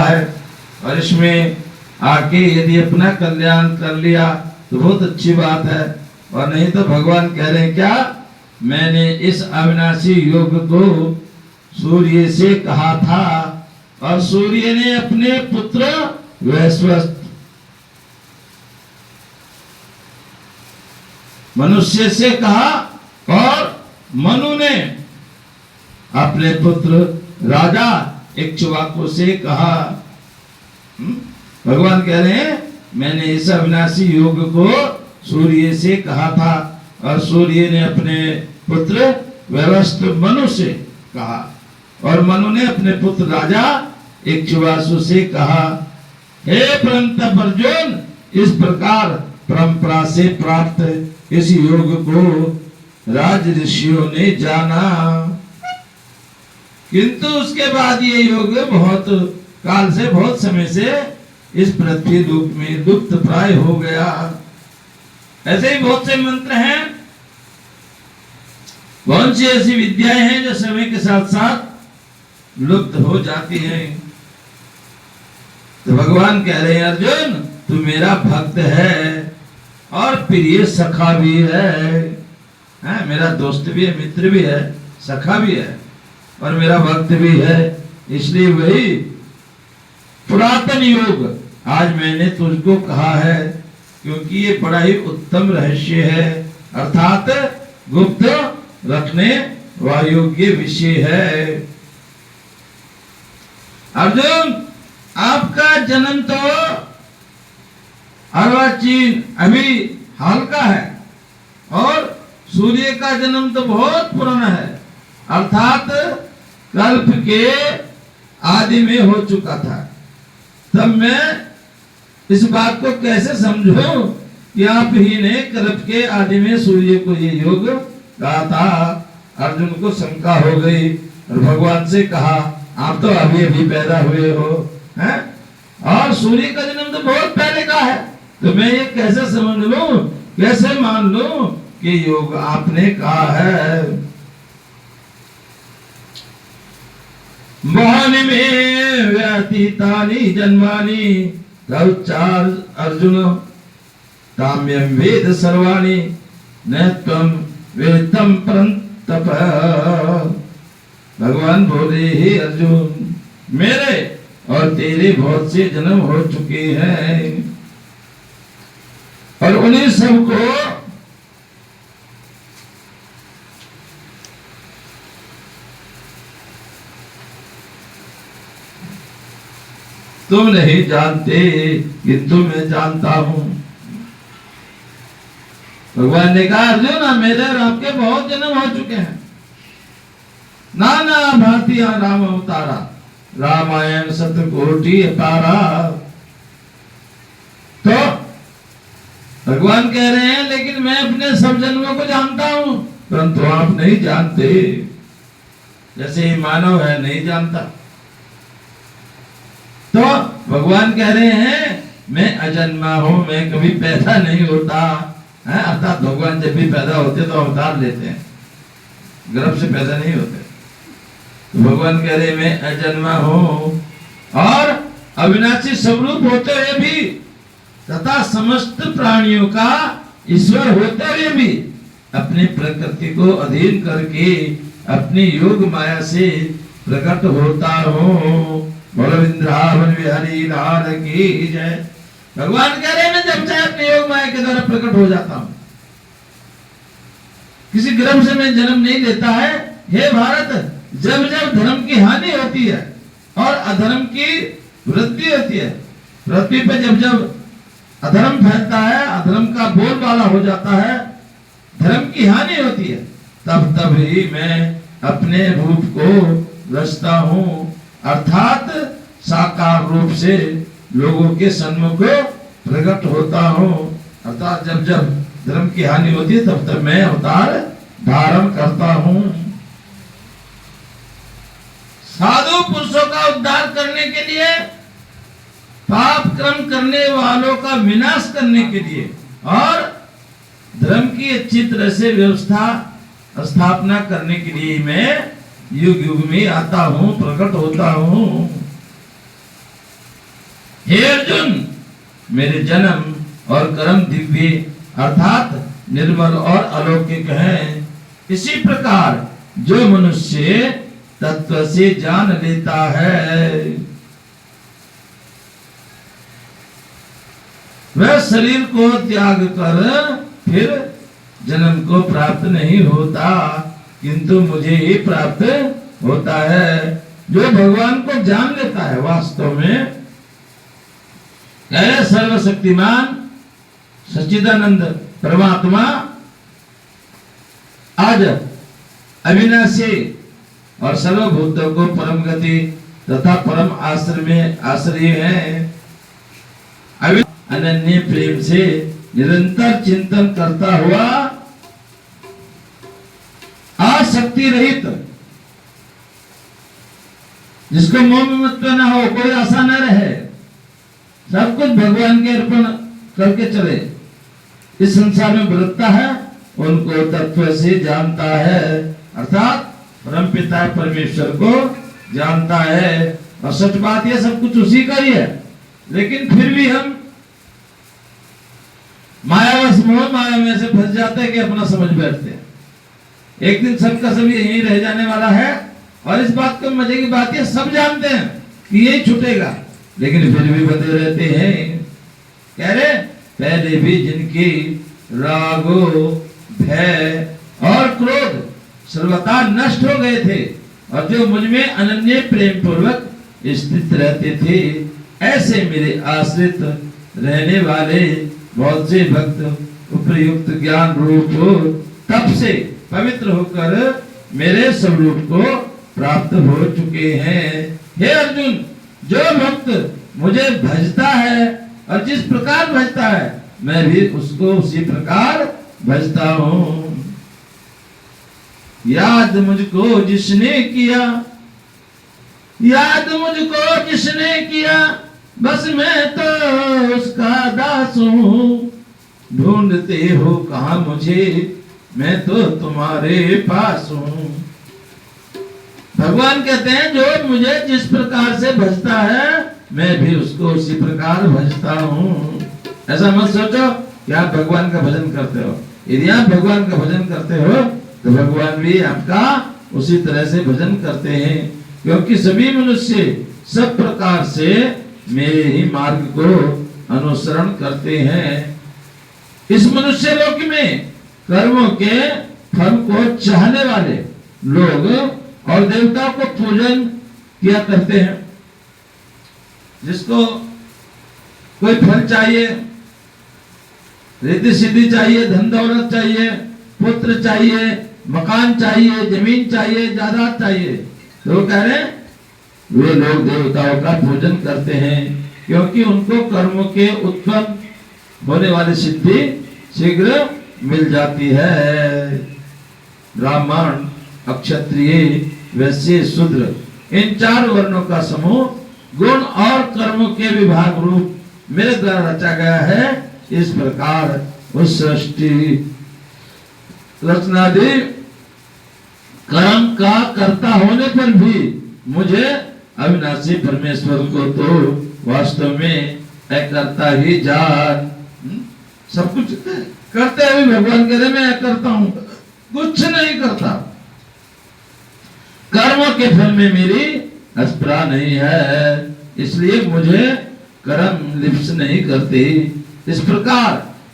है, और इसमें आके यदि अपना कल्याण कर लिया तो बहुत अच्छी बात है, और नहीं तो भगवान कह रहे हैं क्या, मैंने इस अविनाशी योग को सूर्य से कहा था, और सूर्य ने अपने पुत्र वैश्वस्त मनुष्य से कहा, और मनु ने अपने पुत्र राजा इक्ष्वाकु से कहा। भगवान कह रहे हैं मैंने इस अविनाशी योग को सूर्य से कहा था, और सूर्य ने अपने पुत्र वैवस्वत मनु से कहा, और मनु ने अपने पुत्र राजा इक्ष्वाकु से कहा। हे परंतप अर्जुन, इस प्रकार परंपरा से प्राप्त इस योग को राज ऋषियों ने जाना, किंतु उसके बाद ये योग बहुत काल से, बहुत समय से इस पृथ्वी लोक में लुप्त प्राय हो गया। ऐसे ही बहुत से मंत्र हैं, बहुत सी ऐसी विद्याएं हैं जो समय के साथ साथ लुप्त हो जाती हैं। तो भगवान कह रहे हैं अर्जुन, तू मेरा भक्त है और प्रिय सखा भी है, मेरा दोस्त भी है, मित्र भी है, सखा भी है, और मेरा भक्त भी है। इसलिए वही पुरातन योग आज मैंने तुझको कहा है, क्योंकि ये बड़ा ही उत्तम रहस्य है, अर्थात गुप्त रखने वायोग्य विषय है। अर्जुन, आपका जन्म तो अर्वाचीन अभी हाल का है, और सूर्य का जन्म तो बहुत पुराना है, अर्थात कल्प के आदि में हो चुका था। तब मैं इस बात को कैसे समझूं कि आप ही ने कल्प के आदि में सूर्य को ये योग कहा था। अर्जुन को शंका हो गई, और भगवान से कहा आप तो अभी अभी पैदा हुए हो, हैं? और सूर्य का जन्म तो बहुत पहले का है, तो मैं ये कैसे समझ लूं, कैसे मान लूं कि योग आपने कहा है। मोहनि में व्यतीतानि जन्मानि गौचार अर्जुन काम्यम वेद सर्वाणि न त्वं वेदं परंतप। भगवान बोले हे अर्जुन, मेरे और तेरे बहुत से जन्म हो चुके हैं, और उन्हीं सबको तुम नहीं जानते, किंतु मैं जानता हूं। भगवान ने कहा अर्जुन, मेरे और आपके बहुत जन्म हो चुके हैं, नाना भारतीय राम अवतारा, रामायण शतकोटि अपारा। तो भगवान कह रहे हैं लेकिन मैं अपने सब जन्मों को जानता हूं, परंतु आप नहीं जानते, जैसे मानव है नहीं जानता। तो भगवान कह रहे हैं मैं अजन्मा हूं, मैं कभी पैदा नहीं होता है, अर्थात भगवान जब भी पैदा होते तो अवतार लेते हैं, गर्भ से पैदा नहीं होते। तो भगवान कह रहे मैं अजन्मा हूं, और अविनाशी स्वरूप होते हुए भी तथा समस्त प्राणियों का ईश्वर होते हुए भी अपने प्रकृति को अधीन करके अपनी योग माया से प्रकट होता हूं। बोलो वृंदावन बिहारी लाल की जय। भगवान कह रहे मैं जब चाहे अपने योग माया के द्वारा प्रकट हो जाता हूं, किसी गर्भ से मैं जन्म नहीं लेता है। हे भारत, जब जब धर्म की हानि होती है और अधर्म की वृद्धि होती है, पृथ्वी पे जब जब अधर्म फैलता है, अधर्म का बोलबाला हो जाता है, धर्म की हानि होती है, तब तब ही मैं अपने रूप को रचता हूं, अर्थात साकार रूप से लोगों के सन्मुख प्रकट होता हूं। अर्थात जब जब धर्म की हानि होती है तब तब मैं अवतार धारण करता हूं। साधु पुरुषों का उद्धार करने के लिए, पाप कर्म करने वालों का विनाश करने के लिए, और धर्म की अच्छी तरह से व्यवस्था स्थापना करने के लिए मैं युग युग में आता हूं, प्रकट होता हूं। हे अर्जुन, मेरे जन्म और कर्म दिव्य अर्थात निर्मल और अलौकिक हैं। इसी प्रकार जो मनुष्य तत्व से जान लेता है वह शरीर को त्याग कर फिर जन्म को प्राप्त नहीं होता, किंतु मुझे ही प्राप्त होता है। जो भगवान को जान लेता है वास्तव में सर्वशक्तिमान सच्चिदानंद परमात्मा आज अविनाशी और सर्वभूतों को परम गति तथा परम आश्रय में आश्रय है, अनन्य प्रेम से निरंतर चिंतन करता हुआ आसक्ति रहित, जिसको मोह ममत्व न हो, कोई आशा न रहे, सब कुछ भगवान के अर्पण करके चले, इस संसार में बरतता है, उनको तत्व से जानता है, अर्थात परम पिता परमेश्वर को जानता है। और सच बात यह सब कुछ उसी का ही है, लेकिन फिर भी हम मायावश मोह माया में से फंस जाते हैं कि अपना समझ बैठते हैं। एक दिन सबका सब यही रह जाने वाला है, और इस बात को मजे की बात है सब जानते हैं कि यही छूटेगा, लेकिन फिर भी बंधे रहते हैं। कह रहे पहले भी जिनकी रागो भय और क्रोध सर्वथा नष्ट हो गए थे और जो मुझ में अनन्य प्रेम पूर्वक स्थित रहते थे, ऐसे मेरे आश्रित रहने वाले बहुत से भक्त उपयुक्त ज्ञान रूप तप से पवित्र होकर मेरे स्वरूप को प्राप्त हो चुके हैं। हे अर्जुन, जो भक्त मुझे भजता है और जिस प्रकार भजता है मैं भी उसको उसी प्रकार भजता हूँ। याद मुझको जिसने किया, याद मुझको जिसने किया, बस मैं तो उसका दास हूँ। ढूंढते हो कहाँ मुझे, मैं तो तुम्हारे पास हूँ। भगवान कहते हैं जो मुझे जिस प्रकार से भजता है मैं भी उसको उसी प्रकार भजता हूँ। ऐसा मत सोचो कि आप भगवान का भजन करते हो। यदि आप भगवान का भजन करते हो तो भगवान भी आपका उसी तरह से भजन करते हैं, क्योंकि सभी मनुष्य सब प्रकार से मेरे ही मार्ग को अनुसरण करते हैं। इस मनुष्य लोक में कर्मों के फल को चाहने वाले लोग और देवताओं को पूजन किया करते हैं। जिसको कोई फल चाहिए, रिद्धि सिद्धि चाहिए, धन दौलत चाहिए, पुत्र चाहिए, मकान चाहिए, जमीन चाहिए, जायदाद चाहिए, तो वो कह रहे हैं वे लोग देवताओं का पूजन करते हैं, क्योंकि उनको कर्मों के उत्पन्न होने वाली सिद्धि शीघ्र मिल जाती है। ब्राह्मण, क्षत्रिय, वैश्य, शूद्र, इन चार वर्णों का समूह गुण और कर्मों के विभाग रूप मेरे द्वारा रचा गया है। इस प्रकार उस सृष्टि रचनादि कर्म का कर्ता होने पर भी मुझे अविनाशी परमेश्वर को तो वास्तव में करता ही जान। सब कुछ करते हुए भगवान कह रहे मैं करता हूं, कुछ नहीं करता। कर्मों के फल में मेरी अस्पृहा नहीं है, इसलिए मुझे कर्म लिप्स नहीं करती। इस प्रकार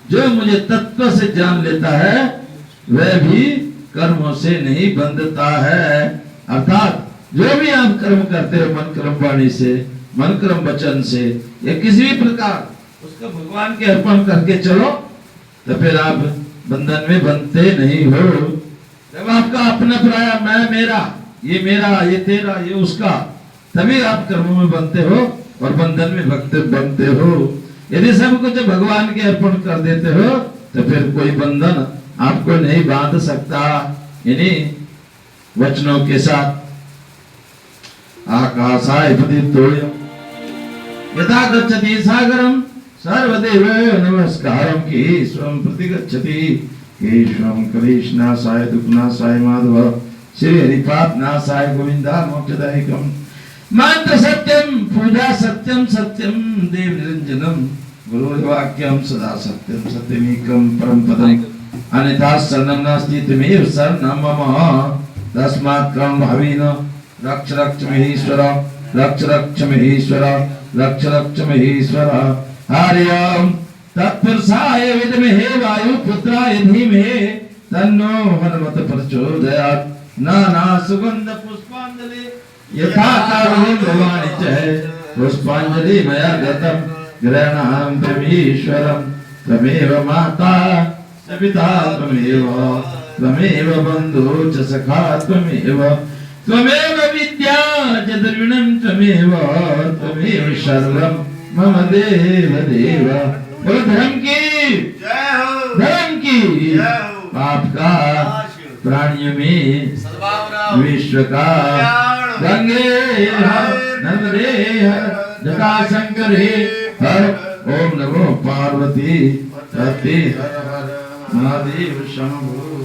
जो मुझे तत्व से जान लेता है वह भी कर्मों से नहीं बंधता है। अर्थात जो भी आप कर्म करते हो मन कर्म वाणी से, मन कर्म वचन से या किसी भी प्रकार उसका भगवान के अर्पण करके चलो तो फिर आप बंधन में बंधते नहीं हो। जब आपका अपना पराया मैं मेरा, ये मेरा, ये तेरा, ये उसका, तभी आप कर्मों में बनते हो और बंधन में बनते हो। यदि सब कुछ भगवान के अर्पण कर देते हो तो फिर कोई बंधन आपको नहीं बांध सकता। इन्हीं वचनों के साथ आकाशाय पतितोयम यथा गच्छति सागरम सर्वदेव नमस्कारम की स्वयं प्रतिगच्छति केशवम कलेशनाशाय दुःखनाशाय माधव श्री हरिपापनाशाय गोविंदा मोक्षदायकम। मंत्र सत्यम, पूजा सत्य सत्यम सत्यम देव निरंजनम गुरुर्वाक्यम सदा सत्यम सत्यमेकं परम पदम अन्यथा शरणं नास्ति तमेव शरणं मम तस्मात् त्वं भावेन रक्ष रक्ष महेश्वर रक्ष रक्ष महेश्वर रक्ष रक्ष महेश्वर हरिओम तत्पुरुषाय विद्महे वायुपुत्राय धीमहि तन्नो हनुमत प्रचोदयात् नाना सुगंध पुष्पांजलि यथा कारुण्यवाणी च पुष्पांजलि मया गतम ग्रहणाम परमेश्वरम त्वमेव माता च पिता त्वमेव बंधु च सखा त्वमेव विद्या च द्रविणं त्वमेव सर्वं मम देव देव। बोलो धर्म की पाप का प्राणियों में विश्व का गंगे हर नर्मदे हर जटाशंकर हर। ओम नमो पार्वती पते महादेव शंभो।